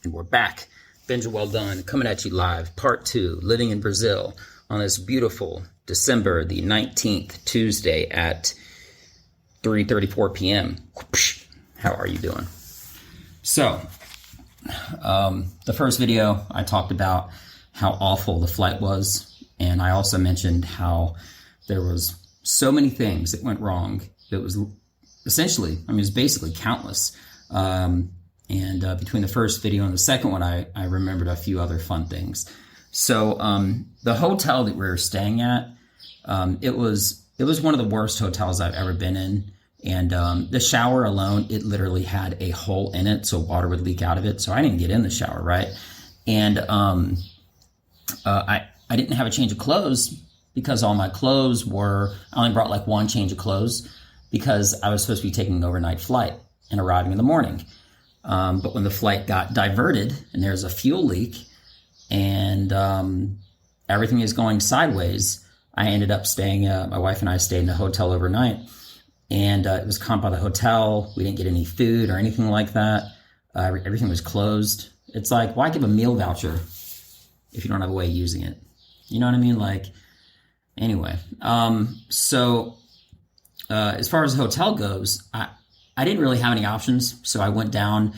And we're back. Benja, Welldone, coming at you live. Part 2, living in Brazil on this beautiful December the 19th, Tuesday at 3:34 p.m. How are you doing? So, the first video, I talked about how awful the flight was. And I also mentioned how there was so many things that went wrong. That was essentially, it was basically countless. And between the first video and the second one, I remembered a few other fun things. So the hotel that we were staying at, it was one of the worst hotels I've ever been in. And the shower alone, it literally had a hole in it, so water would leak out of it. So I didn't get in the shower, right? And I didn't have a change of clothes because all my clothes were, I only brought like one change of clothes because I was supposed to be taking an overnight flight and arriving in the morning. But when the flight got diverted and there's a fuel leak and everything is going sideways, I ended up staying, my wife and I stayed in a hotel overnight. And it was comped by the hotel. We didn't get any food or anything like that. Everything was closed. It's like, why give a meal voucher if you don't have a way of using it? You know what I mean? Like, anyway. So as far as the hotel goes, I didn't really have any options, so I went down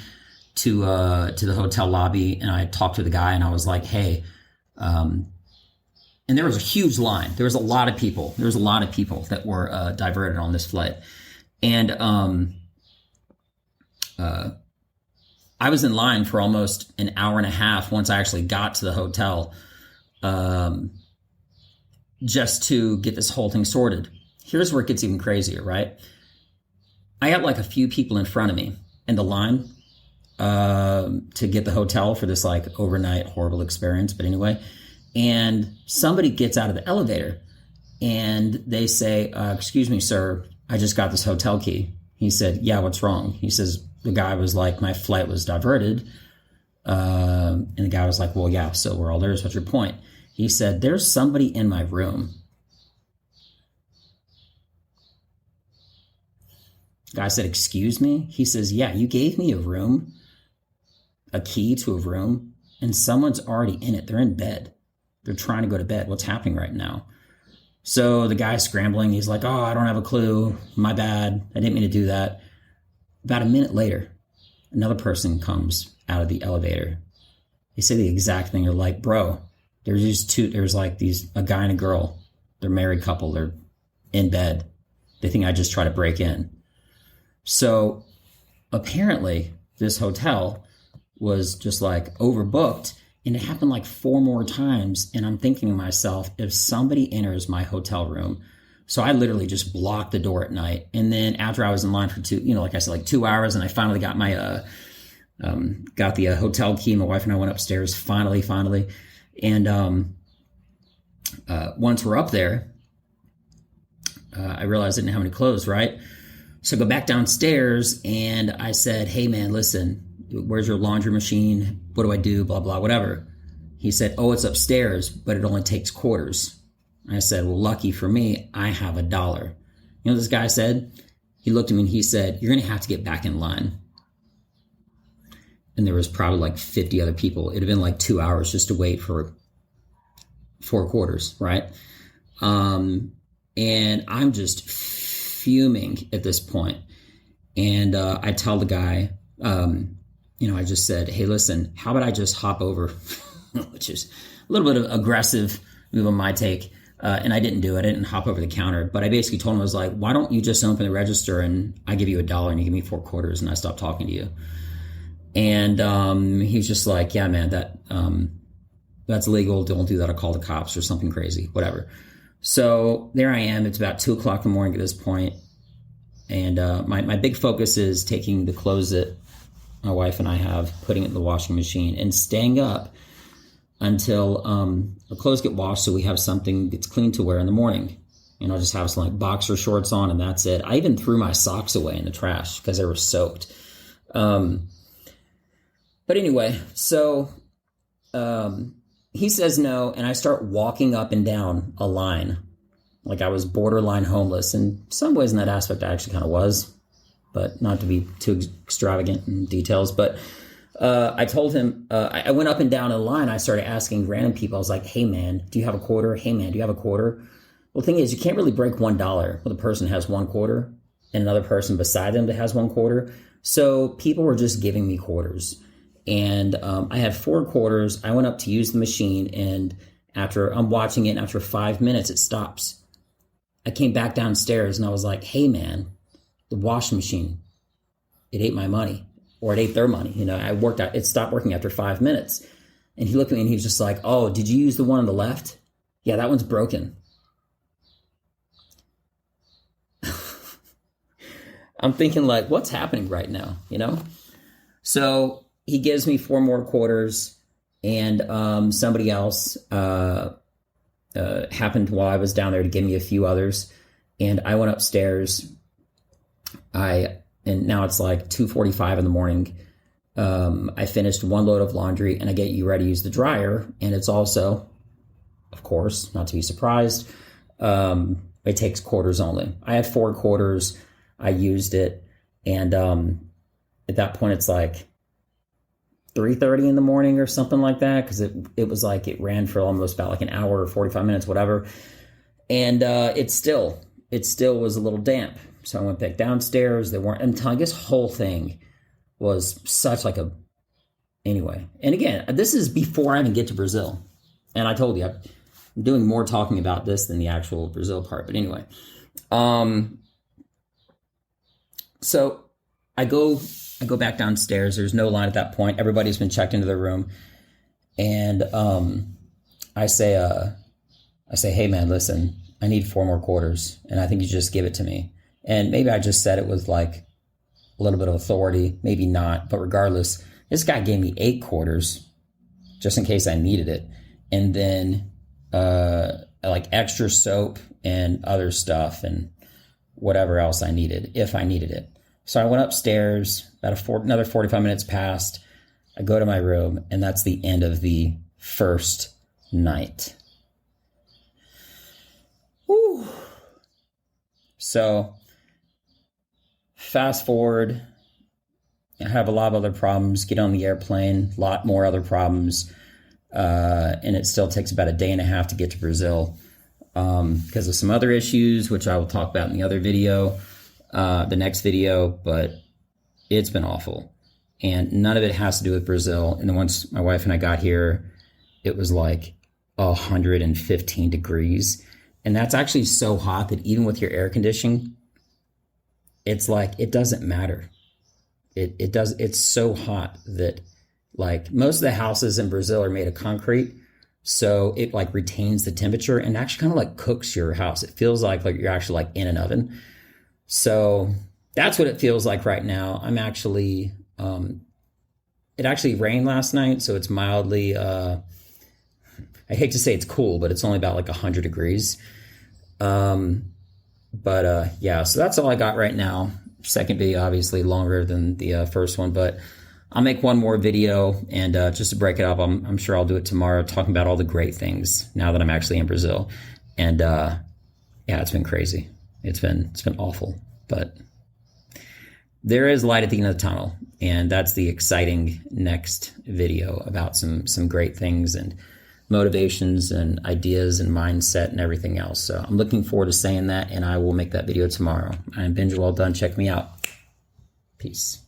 to the hotel lobby and I talked to the guy and I was like, hey, and there was a huge line. There was a lot of people. There was a lot of people that were diverted on this flight. And I was in line for almost an hour and a half once I actually got to the hotel just to get this whole thing sorted. Here's where it gets even crazier, right? I got like a few people in front of me in the line to get the hotel for this like overnight horrible experience. But anyway, and somebody gets out of the elevator and they say, excuse me, sir, I just got this hotel key. He said, yeah, what's wrong? He says, the guy was like, my flight was diverted. And the guy was like, well, yeah, so we're all there. What's your point? He said, there's somebody in my room. The guy said, excuse me? He says, yeah, you gave me a key to a room, and someone's already in it. They're in bed. They're trying to go to bed. What's happening right now? So the guy's scrambling. He's like, oh, I don't have a clue. My bad. I didn't mean to do that. About a minute later, another person comes out of the elevator. They say the exact thing. They're like, bro, there's like a guy and a girl. They're a married couple. They're in bed. They think I just try to break in. So apparently this hotel was just like overbooked, and it happened like 4 more times. And I'm thinking to myself, if somebody enters my hotel room, so I literally just blocked the door at night. And then after I was in line for like I said, like 2 hours, and I finally got my, got the hotel key. My wife and I went upstairs finally. And, once we're up there, I realized I didn't have any clothes, right? So I go back downstairs and I said, hey man, listen, where's your laundry machine? What do I do? Blah, blah, whatever. He said, oh, it's upstairs, but it only takes quarters. I said, well, lucky for me, I have $1. You know what this guy said? He looked at me and he said, you're going to have to get back in line. And there was probably like 50 other people. It'd have been like 2 hours just to wait for 4 quarters, right? And I'm just fuming at this point. And I tell the guy, I just said, hey, listen, how about I just hop over, which is a little bit of aggressive move on my take. And I didn't do it. I didn't hop over the counter. But I basically told him, I was like, why don't you just open the register and I give you $1 and you give me 4 quarters and I stop talking to you. And he's just like, yeah, man, that's illegal. Don't do that. I'll call the cops or something crazy, whatever. So there I am. It's about 2 o'clock in the morning at this point. And my big focus is taking the clothes that my wife and I have, putting it in the washing machine and staying up until our clothes get washed so we have something that's clean to wear in the morning. I'll just have some like boxer shorts on and that's it. I even threw my socks away in the trash because they were soaked. But anyway, so he says no, and I start walking up and down a line like I was borderline homeless. In some ways in that aspect I actually kind of was, but not to be too extravagant in details. But I told him, I went up and down the line. I started asking random people. I was like, hey, man, do you have a quarter? Hey, man, do you have a quarter? Well, the thing is, you can't really break $1 when the person has one quarter and another person beside them that has one quarter. So people were just giving me quarters. And I had 4 quarters. I went up to use the machine, and after I'm watching it, and after 5 minutes, it stops. I came back downstairs and I was like, hey, man, the washing machine, it ate my money, or it ate their money. You know, it stopped working after 5 minutes. And he looked at me and he was just like, oh, did you use the one on the left? Yeah, that one's broken. I'm thinking like, what's happening right now, you know? So he gives me 4 more quarters, and somebody else happened while I was down there to give me a few others. And I went upstairs. And now it's like 2:45 in the morning. I finished 1 load of laundry, and I get you ready to use the dryer. And it's also, of course, not to be surprised, it takes quarters only. I had 4 quarters. I used it. And at that point, it's like 3:30 in the morning or something like that, because it was like it ran for almost about like an hour or 45 minutes, whatever. And it still was a little damp. So I went back downstairs. They weren't until this whole thing was such like a anyway. And again, this is before I even get to Brazil. And I told you I'm doing more talking about this than the actual Brazil part. But anyway, so I go back downstairs. There's no line at that point. Everybody's been checked into their room. And I say, hey man, listen, I need 4 more quarters, and I think you just give it to me. And maybe I just said it with like a little bit of authority, maybe not, but regardless, this guy gave me 8 quarters just in case I needed it. And then like extra soap and other stuff and whatever else I needed, if I needed it. So I went upstairs, another 45 minutes passed. I go to my room, and that's the end of the first night. Whew. So fast forward, I have a lot of other problems, get on the airplane, a lot more other problems. And it still takes about a day and a half to get to Brazil because of some other issues, which I will talk about in the other video, the next video, but it's been awful. And none of it has to do with Brazil. And then once my wife and I got here, it was like 115 degrees. And that's actually so hot that even with your air conditioning, it's like, it doesn't matter. It's so hot that like most of the houses in Brazil are made of concrete. So it like retains the temperature and actually kind of like cooks your house. It feels like you're actually like in an oven. So that's what it feels like right now. I'm actually, it actually rained last night. So it's mildly, I hate to say it's cool, but it's only about like 100 degrees. Yeah, so that's all I got right now. Second video, obviously longer than the first one, but I'll make one more video, and just to break it up, I'm sure I'll do it tomorrow, talking about all the great things now that I'm actually in Brazil. And yeah, it's been crazy. It's been awful, but there is light at the end of the tunnel, and that's the exciting next video about some great things and motivations and ideas and mindset and everything else. So I'm looking forward to saying that, and I will make that video tomorrow. I'm Benja, Welldone. Check me out. Peace.